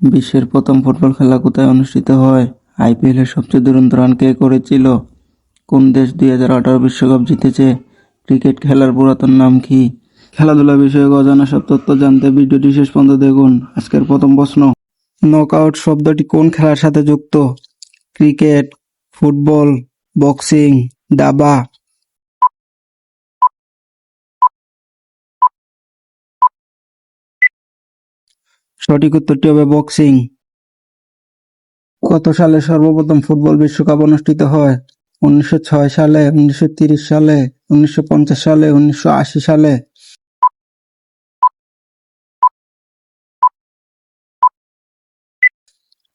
বিশ্বের প্রথম ফুটবল খেলা কোথায় অনুষ্ঠিত হয়? আইপিএলের সবচেয়ে দুরন্ত রান কে করেছিল? কোন দেশ 2018 বিশ্বকাপ জিতেছে? ক্রিকেট খেলার পুরাতন নাম কি? খেলাধুলা বিষয়ক অজানা সব তথ্য জানতে ভিডিওটি শেষ পর্যন্ত দেখুন। আজকের প্রথম প্রশ্ন, নকআউট শব্দটি কোন খেলার সাথে যুক্ত? ক্রিকেট, ফুটবল, বক্সিং, দাবা? সঠিক উত্তরটি হবে বক্সিং। কত সালে সর্বপ্রথম ফুটবল বিশ্বকাপ অনুষ্ঠিত হয়? 1906 সালে, 1930 সালে, 1950 সালে, 1980 সালে?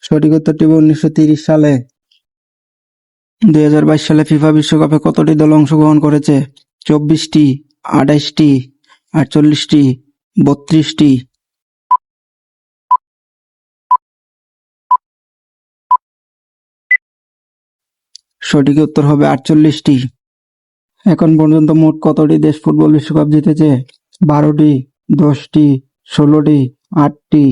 সঠিক উত্তরটি হবে 1930 সালে। 2022 সালে ফিফা বিশ্বকাপে কতটি দল অংশগ্রহণ করেছে? 24টি, 28টি, 48টি, 32টি? সঠিক উত্তর হবে 48টি। এখন পর্যন্ত মোট কতটি দেশ ফুটবল বিশ্বকাপ জিতেছে? 12টি, 10টি, 16টি, 8টি?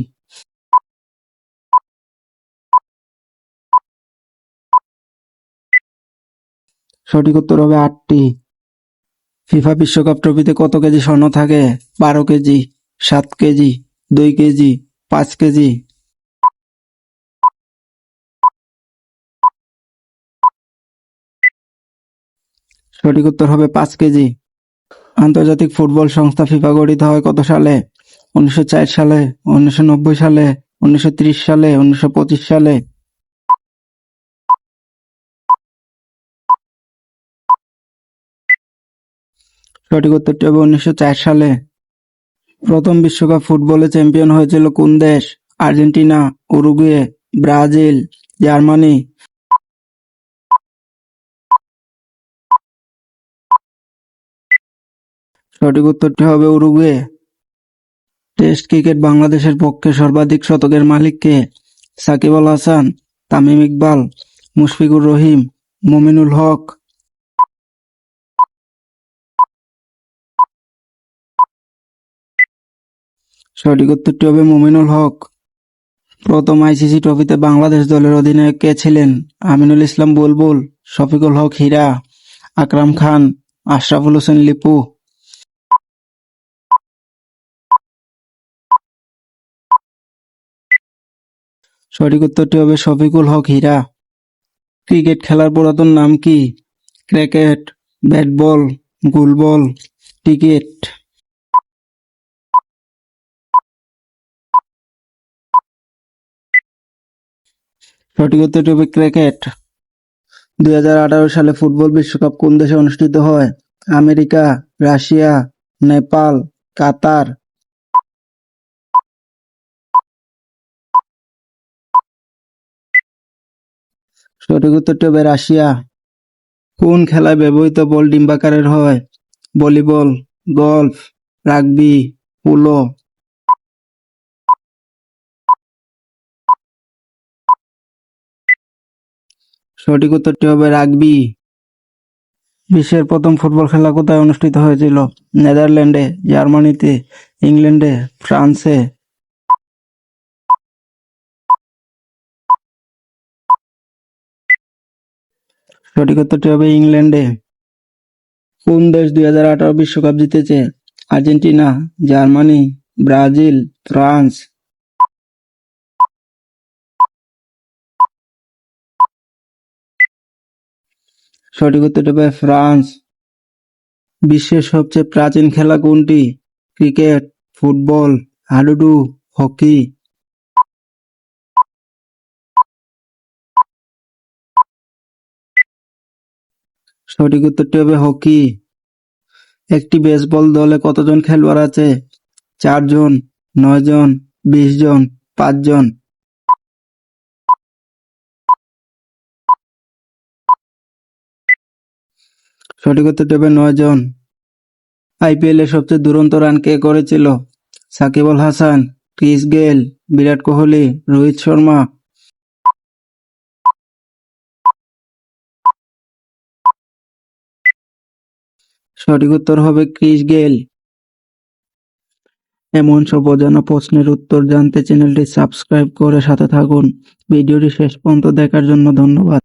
সঠিক উত্তর হবে 8টি। ফিফা বিশ্বকাপ ট্রফিতে কত কেজি স্বর্ণ থাকে? 12 কেজি, 7 কেজি, 2 কেজি, 5 কেজি? সঠিক উত্তর হবে 5 কেজি। আন্তর্জাতিক ফুটবল সংস্থা ফিফা গঠিত হয় কত সালে? 1904 সালে, 1990 সালে, 1930 সালে, 1925 সালে? সঠিক উত্তরটি হবে 1904 সালে। প্রথম বিশ্বকাপ ফুটবলে চ্যাম্পিয়ন হয়েছিল কোন দেশ? Argentina, Uruguay, Brazil, Germany? সঠিক উত্তরটি হবে উরুগুয়ে। টেস্ট ক্রিকেট বাংলাদেশের পক্ষে সর্বাধিক শতকের মালিক কে? সাকিব আল হাসান, তামিম ইকবাল, মুশফিকুর রহিম, মুমিনুল হক? সঠিক উত্তরটি হবে মুমিনুল হক। প্রথম আইসিসি ট্রফিতে বাংলাদেশ দলের অধিনায়ক কে ছিলেন? আমিনুল ইসলাম বুলবুল, শফিকুল হক হীরা, আকরাম খান, আশরাফুল হোসেন লিপু? সঠিক উত্তরটি হবে শফিকুল হক হীরা। ক্রিকেট খেলার পুরাতন নাম কি? ক্রিকেট, ব্যাট বল, গোল বল, টিকেট? সঠিক উত্তরটি হবে ক্রিকেট। 2018 সালে ফুটবল বিশ্বকাপ কোন দেশে অনুষ্ঠিত হয়? আমেরিকা, রাশিয়া, নেপাল, কাতার? সঠিক উত্তরটি হবে রাশিয়া। কোন খেলায় ব্যবহৃত বল ডিম্বাকারের হয়? Volleyball, golf, rugby, polo? সঠিক উত্তরটি হবে রাগবি। বিশ্বের প্রথম ফুটবল খেলা কোথায় অনুষ্ঠিত হয়েছিল? নেদারল্যান্ডে, জার্মানিতে, ইংল্যান্ডে, ফ্রান্সে? সঠিক উত্তরটি হবে ইংল্যান্ডে। কোন দেশ 2018 বিশ্বকাপ জিতেছে? Argentina, Germany, Brazil, France? সঠিক উত্তরটি হবে ফ্রান্স। বিশ্বের সবচেয়ে প্রাচীন খেলা কোনটি? ক্রিকেট, ফুটবল, হাডুডু, হকি? সঠিক উত্তরটি হবে হকি। একটি বেসবল দলে কতজন খেলোয়াড় আছে? 4 জন, 9 জন, 20 জন, 5 জন? সঠিক উত্তরটি হবে 9 জন। আইপিএল এর সবচেয়ে দুরন্ত রান কে করেছিল? Shakib Al Hasan, Chris Gayle, Virat Kohli, Rohit Sharma? সঠিক উত্তর হবে ক্রিস গেল। এমন সব অজানা প্রশ্নের উত্তর জানতে চ্যানেলটি সাবস্ক্রাইব করে সাথে থাকুন। ভিডিওটি শেষ পর্যন্ত দেখার জন্য ধন্যবাদ।